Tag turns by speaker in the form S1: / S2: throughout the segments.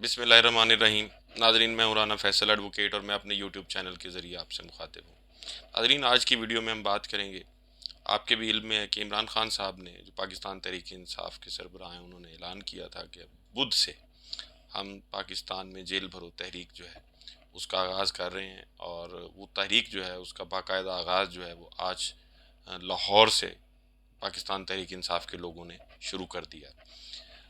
S1: بسم اللہ الرحمن الرحیم۔ ناظرین، میں مولانا فیصل ایڈوکیٹ اور میں اپنے یوٹیوب چینل کے ذریعے آپ سے مخاطب ہوں۔ ناظرین، آج کی ویڈیو میں ہم بات کریں گے، آپ کے بھی علم میں ہے کہ عمران خان صاحب نے جو پاکستان تحریک انصاف کے سربراہ ہیں، انہوں نے اعلان کیا تھا کہ بدھ سے ہم پاکستان میں جیل بھرو تحریک جو ہے اس کا آغاز کر رہے ہیں، اور وہ تحریک جو ہے اس کا باقاعدہ آغاز جو ہے وہ آج لاہور سے پاکستان تحریک انصاف کے لوگوں نے شروع کر دیا۔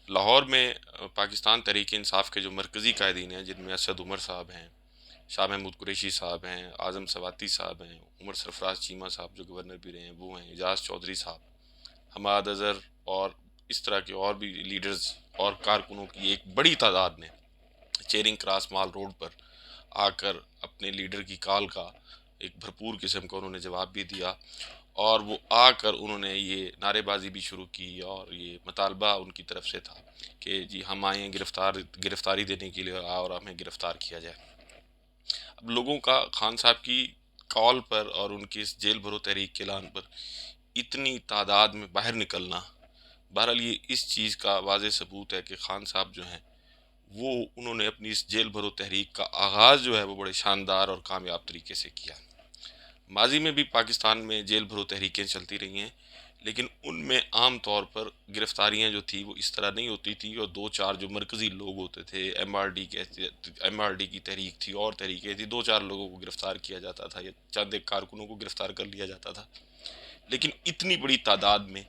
S1: لاہور میں پاکستان تحریک انصاف کے جو مرکزی قائدین ہیں، جن میں اسد عمر صاحب ہیں، شاہ محمود قریشی صاحب ہیں، اعظم سواتی صاحب ہیں، عمر سرفراز چیمہ صاحب جو گورنر بھی رہے ہیں وہ ہیں، اعجاز چودھری صاحب، حماد اظہر، اور اس طرح کے اور بھی لیڈرز اور کارکنوں کی ایک بڑی تعداد نے چیرنگ کراس مال روڈ پر آ کر اپنے لیڈر کی کال کا ایک بھرپور قسم کا انہوں نے جواب بھی دیا، اور وہ آ کر انہوں نے یہ نعرے بازی بھی شروع کی، اور یہ مطالبہ ان کی طرف سے تھا کہ جی ہم آئیں، گرفتاری دینے کے لیے اور ہمیں گرفتار کیا جائے۔ اب لوگوں کا خان صاحب کی کال پر اور ان کی اس جیل بھرو تحریک کے اعلان پر اتنی تعداد میں باہر نکلنا، بہرحال یہ اس چیز کا واضح ثبوت ہے کہ خان صاحب جو ہیں وہ انہوں نے اپنی اس جیل بھرو تحریک کا آغاز جو ہے وہ بڑے شاندار اور کامیاب طریقے سے کیا۔ ماضی میں بھی پاکستان میں جیل بھرو تحریکیں چلتی رہی ہیں، لیکن ان میں عام طور پر گرفتاریاں جو تھی وہ اس طرح نہیں ہوتی تھی، اور دو چار جو مرکزی لوگ ہوتے تھے، ایم آر ڈی کی تحریک تھی اور تحریکیں تھی، دو چار لوگوں کو گرفتار کیا جاتا تھا یا چند ایک کارکنوں کو گرفتار کر لیا جاتا تھا۔ لیکن اتنی بڑی تعداد میں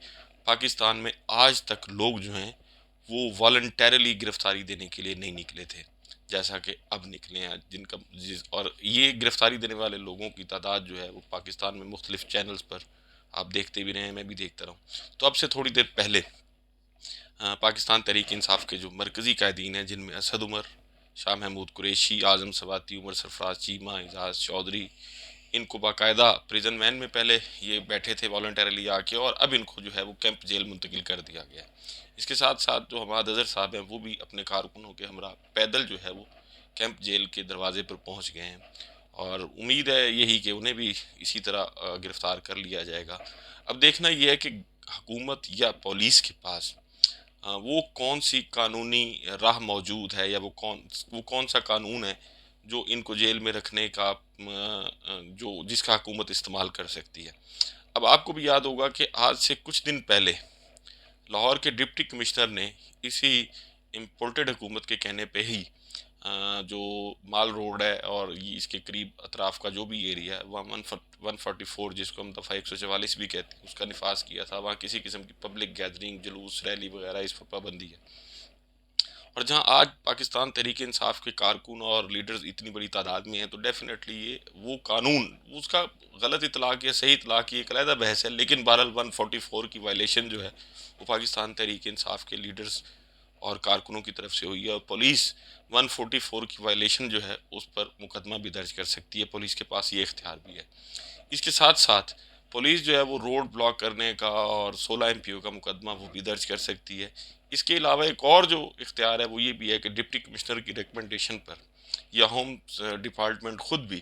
S1: پاکستان میں آج تک لوگ جو ہیں وہ والنٹیرلی گرفتاری دینے کے لیے نہیں نکلے تھے، جیسا کہ اب نکلے ہیں، اور یہ گرفتاری دینے والے لوگوں کی تعداد جو ہے وہ پاکستان میں مختلف چینلز پر آپ دیکھتے بھی رہے ہیں، میں بھی دیکھتا رہا ہوں۔ تو اب سے تھوڑی دیر پہلے پاکستان تحریک انصاف کے جو مرکزی قائدین ہیں، جن میں اسد عمر، شاہ محمود قریشی، اعظم سواتی، عمر سرفراز چیمہ، اعجاز چودھری، ان کو باقاعدہ پریزن وین میں پہلے یہ بیٹھے تھے والنٹیرلی آ کے، اور اب ان کو جو ہے وہ کیمپ جیل منتقل کر دیا گیا ہے۔ اس کے ساتھ ساتھ جو حماد اظہر صاحب ہیں وہ بھی اپنے کارکنوں کے ہمراہ پیدل جو ہے وہ کیمپ جیل کے دروازے پر پہنچ گئے ہیں، اور امید ہے یہی کہ انہیں بھی اسی طرح گرفتار کر لیا جائے گا۔ اب دیکھنا یہ ہے کہ حکومت یا پولیس کے پاس وہ کون سی قانونی راہ موجود ہے، یا وہ کون سا قانون ہے جو ان کو جیل میں رکھنے کا جس کا حکومت استعمال کر سکتی ہے۔ اب آپ کو بھی یاد ہوگا کہ آج سے کچھ دن پہلے لاہور کے ڈپٹی کمشنر نے اسی امپورٹڈ حکومت کے کہنے پہ ہی جو مال روڈ ہے اور یہ اس کے قریب اطراف کا جو بھی ایریا ہے، وہاں 144 جس کو ہم دفعہ 144 بھی کہتے ہیں، اس کا نفاذ کیا تھا۔ وہاں کسی قسم کی پبلک گیدرنگ، جلوس، ریلی وغیرہ اس پر پابندی ہے۔ اور جہاں آج پاکستان تحریک انصاف کے کارکن اور لیڈرز اتنی بڑی تعداد میں ہیں، تو ڈیفینیٹلی یہ وہ قانون، اس کا غلط اطلاق یا صحیح اطلاق کی ایک علیحدہ بحث ہے، لیکن بہرحال 144 کی وائلیشن جو ہے وہ پاکستان تحریک انصاف کے لیڈرز اور کارکنوں کی طرف سے ہوئی ہے، اور پولیس 144 کی وائلیشن جو ہے اس پر مقدمہ بھی درج کر سکتی ہے، پولیس کے پاس یہ اختیار بھی ہے۔ اس کے ساتھ ساتھ پولیس جو ہے وہ روڈ بلاک کرنے کا اور 16 ایم پی او کا مقدمہ وہ بھی درج کر سکتی ہے۔ اس کے علاوہ ایک اور جو اختیار ہے وہ یہ بھی ہے کہ ڈپٹی کمشنر کی ریکمنڈیشن پر یا ہوم ڈپارٹمنٹ خود بھی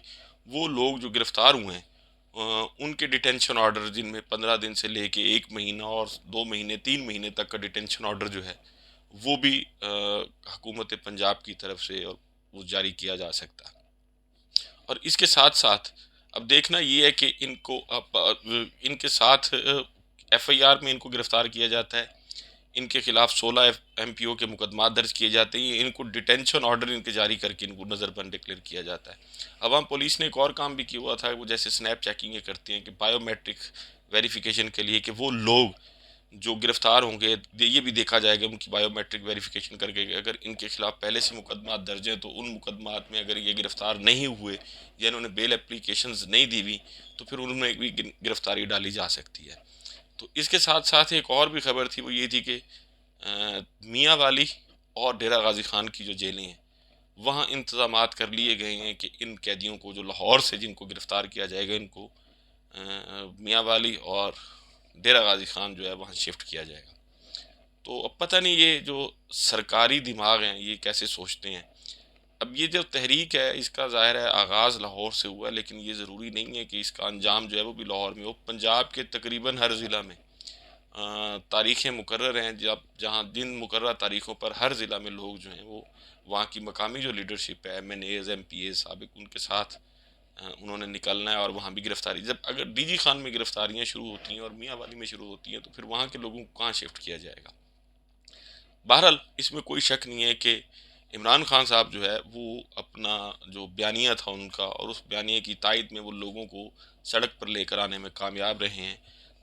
S1: وہ لوگ جو گرفتار ہوئے ہیں ان کے ڈیٹینشن آرڈر، جن میں 15 دن سے لے کے 1 مہینہ اور 2 مہینے 3 مہینے تک کا ڈیٹینشن آرڈر جو ہے وہ بھی حکومت پنجاب کی طرف سے اور وہ جاری کیا جا سکتا ہے۔ اور اس کے ساتھ ساتھ اب دیکھنا یہ ہے کہ ان کے ساتھ ایف آئی آر میں ان کو گرفتار کیا جاتا ہے، ان کے خلاف 16 ایم پی او کے مقدمات درج کیے جاتے ہیں، ان کو ڈیٹینشن آرڈر ان کے جاری کر کے ان کو نظر بند ڈکلیئر کیا جاتا ہے۔ عوام پولیس نے ایک اور کام بھی کیا ہوا تھا، وہ جیسے سنیپ چیکنگ کرتے ہیں کہ بائیو میٹرک ویریفیکیشن کے لیے کہ وہ لوگ جو گرفتار ہوں گے یہ بھی دیکھا جائے گا ان کی بائیو میٹرک ویریفیکیشن کر کے کہ اگر ان کے خلاف پہلے سے مقدمات درج ہیں تو ان مقدمات میں اگر یہ گرفتار نہیں ہوئے یا انہوں نے بیل اپلیکیشنز نہیں دی ہوئی تو پھر ان میں بھی گرفتاری ڈالی جا سکتی ہے۔ تو اس کے ساتھ ساتھ ایک اور بھی خبر تھی، وہ یہ تھی کہ میاں والی اور ڈیرہ غازی خان کی جو جیلیں ہیں وہاں انتظامات کر لیے گئے ہیں کہ ان قیدیوں کو جو لاہور سے جن کو گرفتار کیا جائے گا ان کو میاں والی اور ڈیرہ غازی خان جو ہے وہاں شفٹ کیا جائے گا۔ تو اب پتہ نہیں یہ جو سرکاری دماغ ہیں یہ کیسے سوچتے ہیں۔ اب یہ جو تحریک ہے اس کا ظاہر ہے آغاز لاہور سے ہوا، لیکن یہ ضروری نہیں ہے کہ اس کا انجام جو ہے وہ بھی لاہور میں ہو۔ پنجاب کے تقریباً ہر ضلع میں تاریخیں مقرر ہیں جہاں جن مقررہ تاریخوں پر ہر ضلع میں لوگ جو ہیں وہ وہاں کی مقامی جو لیڈرشپ ہے M N As M P As سابق ان کے ساتھ انہوں نے نکلنا ہے، اور وہاں بھی گرفتاری جب اگر ڈی جی خان میں گرفتاریاں شروع ہوتی ہیں اور میاں والی میں شروع ہوتی ہیں تو پھر وہاں کے لوگوں کو کہاں شفٹ کیا جائے گا؟ بہرحال اس میں کوئی شک نہیں ہے کہ عمران خان صاحب جو ہے وہ اپنا جو بیانیہ تھا ان کا، اور اس بیانیے کی تائید میں وہ لوگوں کو سڑک پر لے کر آنے میں کامیاب رہے ہیں۔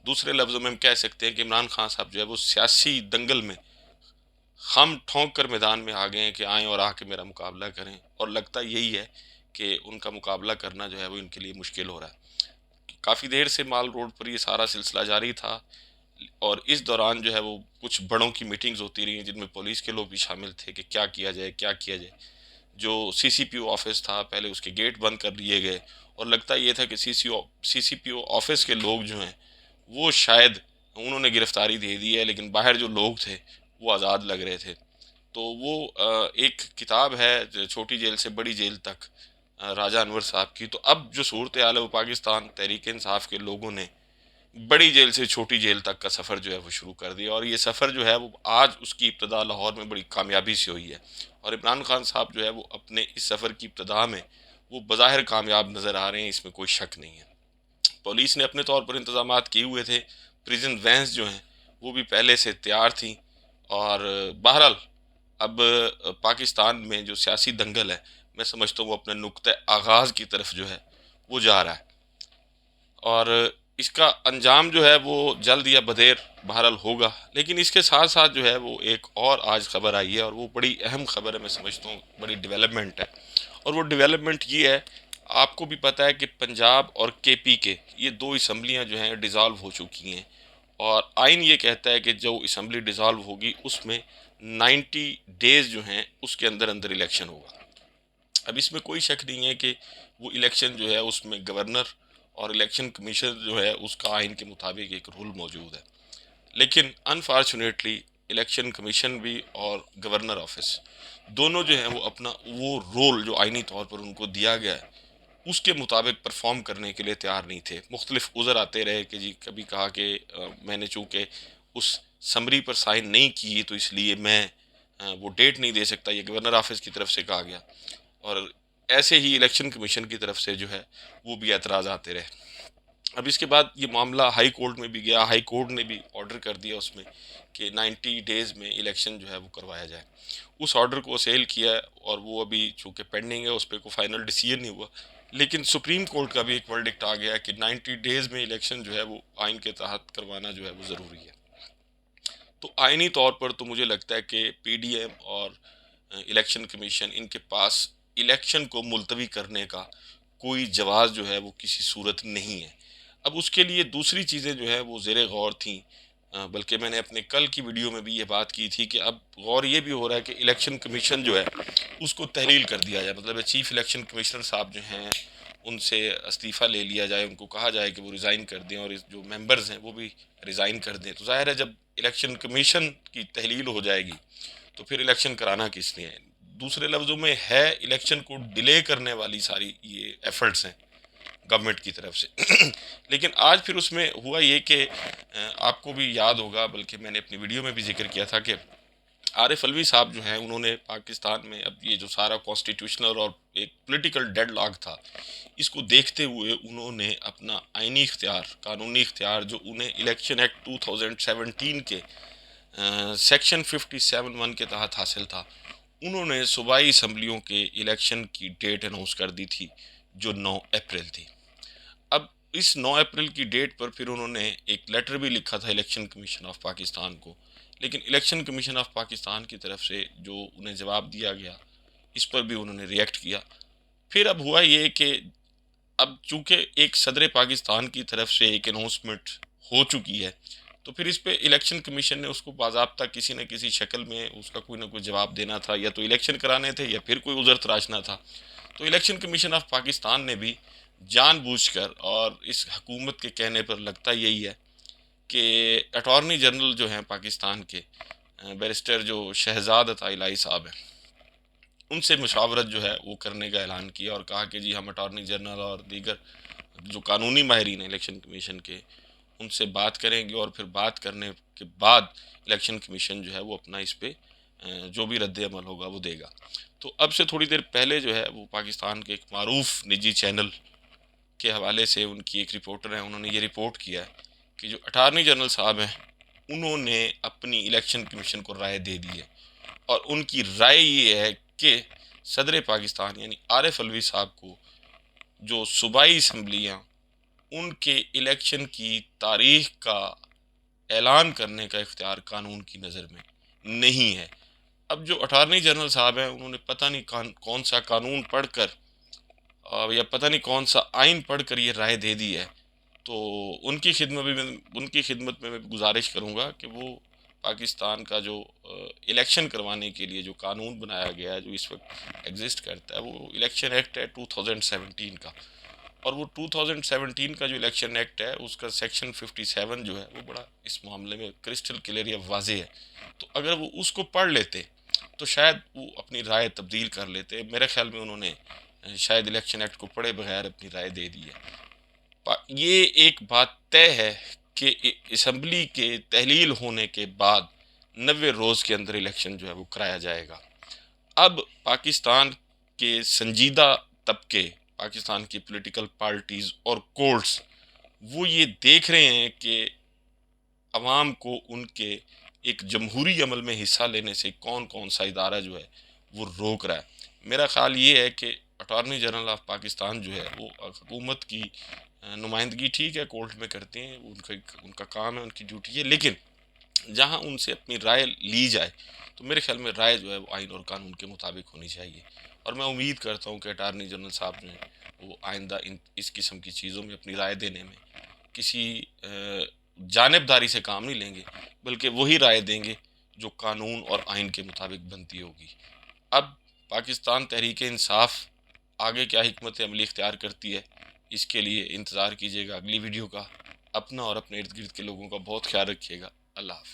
S1: دوسرے لفظوں میں ہم کہہ سکتے ہیں کہ عمران خان صاحب جو ہے وہ سیاسی دنگل میں خم ٹھونک کر میدان میں آ گئے ہیں کہ آئیں اور آ کے میرا مقابلہ کریں، اور لگتا یہی ہے کہ ان کا مقابلہ کرنا جو ہے وہ ان کے لیے مشکل ہو رہا ہے۔ کافی دیر سے مال روڈ پر یہ سارا سلسلہ جاری تھا، اور اس دوران جو ہے وہ کچھ بڑوں کی میٹنگز ہوتی رہی ہیں جن میں پولیس کے لوگ بھی شامل تھے کہ کیا کیا جائے کیا کیا جائے۔ جو سی سی پی او آفس تھا پہلے اس کے گیٹ بند کر دیے گئے، اور لگتا یہ تھا کہ سی سی پی او آفس کے لوگ جو ہیں وہ شاید انہوں نے گرفتاری دے دی ہے، لیکن باہر جو لوگ تھے وہ آزاد لگ رہے تھے۔ تو وہ ایک کتاب ہے چھوٹی جیل سے بڑی جیل تک، راجہ انور صاحب کی۔ تو اب جو صورتحال ہے وہ پاکستان تحریک انصاف کے لوگوں نے بڑی جیل سے چھوٹی جیل تک کا سفر جو ہے وہ شروع کر دیا، اور یہ سفر جو ہے وہ آج اس کی ابتدا لاہور میں بڑی کامیابی سے ہوئی ہے، اور عمران خان صاحب جو ہے وہ اپنے اس سفر کی ابتدا میں وہ بظاہر کامیاب نظر آ رہے ہیں، اس میں کوئی شک نہیں ہے۔ پولیس نے اپنے طور پر انتظامات کیے ہوئے تھے، پریزن وینس جو ہیں وہ بھی پہلے سے تیار تھیں، اور بہرحال اب پاکستان میں جو سیاسی دنگل ہے میں سمجھتا ہوں وہ اپنے نقطۂ آغاز کی طرف جو ہے وہ جا رہا ہے، اور اس کا انجام جو ہے وہ جلد یا بدیر بہرحال ہوگا۔ لیکن اس کے ساتھ ساتھ جو ہے وہ ایک اور آج خبر آئی ہے، اور وہ بڑی اہم خبر ہے، میں سمجھتا ہوں بڑی ڈیولپمنٹ ہے، اور وہ ڈیولپمنٹ یہ ہے، آپ کو بھی پتہ ہے کہ پنجاب اور کے پی کے یہ دو اسمبلیاں جو ہیں ڈیزالو ہو چکی ہیں، اور آئین یہ کہتا ہے کہ جو اسمبلی ڈیزالو ہوگی اس میں 90 ڈیز جو ہیں اس کے اندر اندر الیکشن ہوگا۔ اب اس میں کوئی شک نہیں ہے کہ وہ الیکشن جو ہے اس میں گورنر اور الیکشن کمیشن جو ہے اس کا آئین کے مطابق ایک رول موجود ہے، لیکن انفارچونیٹلی الیکشن کمیشن بھی اور گورنر آفس دونوں جو ہیں وہ اپنا وہ رول جو آئینی طور پر ان کو دیا گیا ہے اس کے مطابق پرفارم کرنے کے لیے تیار نہیں تھے۔ مختلف عذر آتے رہے کہ جی کبھی کہا کہ میں نے چونکہ اس سمری پر سائن نہیں کی تو اس لیے میں وہ ڈیٹ نہیں دے سکتا، یہ گورنر آفس کی طرف سے کہا گیا، اور ایسے ہی الیکشن کمیشن کی طرف سے جو ہے وہ بھی اعتراض آتے رہے۔ اب اس کے بعد یہ معاملہ ہائی کورٹ میں بھی گیا، ہائی کورٹ نے بھی آرڈر کر دیا اس میں کہ 90 ڈیز میں الیکشن جو ہے وہ کروایا جائے۔ اس آرڈر کو سیل کیا ہے، اور وہ ابھی چونکہ پینڈنگ ہے اس پہ کوئی فائنل ڈیسیژن نہیں ہوا، لیکن سپریم کورٹ کا بھی ایک ورڈکٹ آ گیا کہ 90 ڈیز میں الیکشن جو ہے وہ آئین کے تحت کروانا جو ہے وہ ضروری ہے۔ تو آئینی طور پر تو مجھے لگتا ہے کہ پی ڈی ایم اور الیکشن کمیشن ان کے پاس الیکشن کو ملتوی کرنے کا کوئی جواز جو ہے وہ کسی صورت نہیں ہے۔ اب اس کے لیے دوسری چیزیں جو ہے وہ زیر غور تھیں، بلکہ میں نے اپنے کل کی ویڈیو میں بھی یہ بات کی تھی کہ اب غور یہ بھی ہو رہا ہے کہ الیکشن کمیشن جو ہے اس کو تحلیل کر دیا جائے، مطلب چیف الیکشن کمشنر صاحب جو ہیں ان سے استعفیٰ لے لیا جائے، ان کو کہا جائے کہ وہ ریزائن کر دیں، اور جو ممبرز ہیں وہ بھی ریزائن کر دیں۔ تو ظاہر ہے جب الیکشن کمیشن کی تحلیل ہو جائے گی تو پھر الیکشن کرانا کس نے ہے؟ دوسرے لفظوں میں ہے الیکشن کو ڈیلے کرنے والی ساری یہ ایفرٹس ہیں گورنمنٹ کی طرف سے۔ لیکن آج پھر اس میں ہوا یہ کہ آپ کو بھی یاد ہوگا، بلکہ میں نے اپنی ویڈیو میں بھی ذکر کیا تھا کہ عارف علوی صاحب جو ہیں انہوں نے پاکستان میں اب یہ جو سارا کانسٹیٹیوشنل اور ایک پولیٹیکل ڈیڈ لاک تھا اس کو دیکھتے ہوئے انہوں نے اپنا آئینی اختیار، قانونی اختیار جو انہیں الیکشن ایکٹ 2017 کے سیکشن 57(1) کے تحت حاصل تھا، انہوں نے صوبائی اسمبلیوں کے الیکشن کی ڈیٹ اناؤنس کر دی تھی جو 9 اپریل تھی۔ اب اس 9 اپریل کی ڈیٹ پر پھر انہوں نے ایک لیٹر بھی لکھا تھا الیکشن کمیشن آف پاکستان کو، لیکن الیکشن کمیشن آف پاکستان کی طرف سے جو انہیں جواب دیا گیا اس پر بھی انہوں نے ریئیکٹ کیا۔ پھر اب ہوا یہ کہ اب چونکہ ایک صدر پاکستان کی طرف سے ایک اناؤنسمنٹ ہو چکی ہے تو پھر اس پہ الیکشن کمیشن نے اس کو باضابطہ کسی نہ کسی شکل میں اس کا کوئی نہ کوئی جواب دینا تھا، یا تو الیکشن کرانے تھے یا پھر کوئی عذر تراشنا تھا۔ تو الیکشن کمیشن آف پاکستان نے بھی جان بوجھ کر اور اس حکومت کے کہنے پر لگتا یہی ہے کہ اٹارنی جنرل جو ہیں پاکستان کے بیرسٹر جو شہزاد عطا الہی صاحب ہیں ان سے مشاورت جو ہے وہ کرنے کا اعلان کیا، اور کہا کہ جی ہم اٹارنی جنرل اور دیگر جو قانونی ماہرین ہیں الیکشن کمیشن کے ان سے بات کریں گے اور پھر بات کرنے کے بعد الیکشن کمیشن جو ہے وہ اپنا اس پہ جو بھی رد عمل ہوگا وہ دے گا۔ تو اب سے تھوڑی دیر پہلے جو ہے وہ پاکستان کے ایک معروف نجی چینل کے حوالے سے ان کی ایک رپورٹر ہیں، انہوں نے یہ رپورٹ کیا ہے کہ جو اٹارنی جنرل صاحب ہیں انہوں نے اپنی الیکشن کمیشن کو رائے دے دی ہے، اور ان کی رائے یہ ہے کہ صدر پاکستان یعنی عارف الوی صاحب کو جو صوبائی اسمبلیاں ان کے الیکشن کی تاریخ کا اعلان کرنے کا اختیار قانون کی نظر میں نہیں ہے۔ اب جو اٹارنی جنرل صاحب ہیں انہوں نے پتہ نہیں کون سا قانون پڑھ کر یا پتہ نہیں کون سا آئین پڑھ کر یہ رائے دے دی ہے، تو ان کی خدمت میں گزارش کروں گا کہ وہ پاکستان کا جو الیکشن کروانے کے لیے جو قانون بنایا گیا ہے جو اس وقت ایگزسٹ کرتا ہے، وہ الیکشن ایکٹ ہے 2017 کا، اور وہ 2017 کا جو الیکشن ایکٹ ہے اس کا سیکشن 57 جو ہے وہ بڑا اس معاملے میں کرسٹل کلیئر یا واضح ہے۔ تو اگر وہ اس کو پڑھ لیتے تو شاید وہ اپنی رائے تبدیل کر لیتے۔ میرے خیال میں انہوں نے شاید الیکشن ایکٹ کو پڑھے بغیر اپنی رائے دے دی ہے۔ یہ ایک بات طے ہے کہ اسمبلی کے تحلیل ہونے کے بعد 90 روز کے اندر الیکشن جو ہے وہ کرایا جائے گا۔ اب پاکستان کے سنجیدہ طبقے، پاکستان کی پولیٹیکل پارٹیز اور کورٹس وہ یہ دیکھ رہے ہیں کہ عوام کو ان کے ایک جمہوری عمل میں حصہ لینے سے کون کون سا ادارہ جو ہے وہ روک رہا ہے۔ میرا خیال یہ ہے کہ اٹارنی جنرل آف پاکستان جو ہے وہ حکومت کی نمائندگی ٹھیک ہے کورٹ میں کرتے ہیں، ان کا کام ہے، ان کی ڈیوٹی ہے، لیکن جہاں ان سے اپنی رائے لی جائے تو میرے خیال میں رائے جو ہے وہ آئین اور قانون کے مطابق ہونی چاہیے، اور میں امید کرتا ہوں کہ اٹارنی جنرل صاحب جو ہیں وہ آئندہ اس قسم کی چیزوں میں اپنی رائے دینے میں کسی جانبداری سے کام نہیں لیں گے، بلکہ وہی رائے دیں گے جو قانون اور آئین کے مطابق بنتی ہوگی۔ اب پاکستان تحریک انصاف آگے کیا حکمت عملی اختیار کرتی ہے، اس کے لیے انتظار کیجیے گا اگلی ویڈیو کا۔ اپنا اور اپنے ارد گرد کے لوگوں کا بہت خیال رکھیے گا۔ اللہ حافظ۔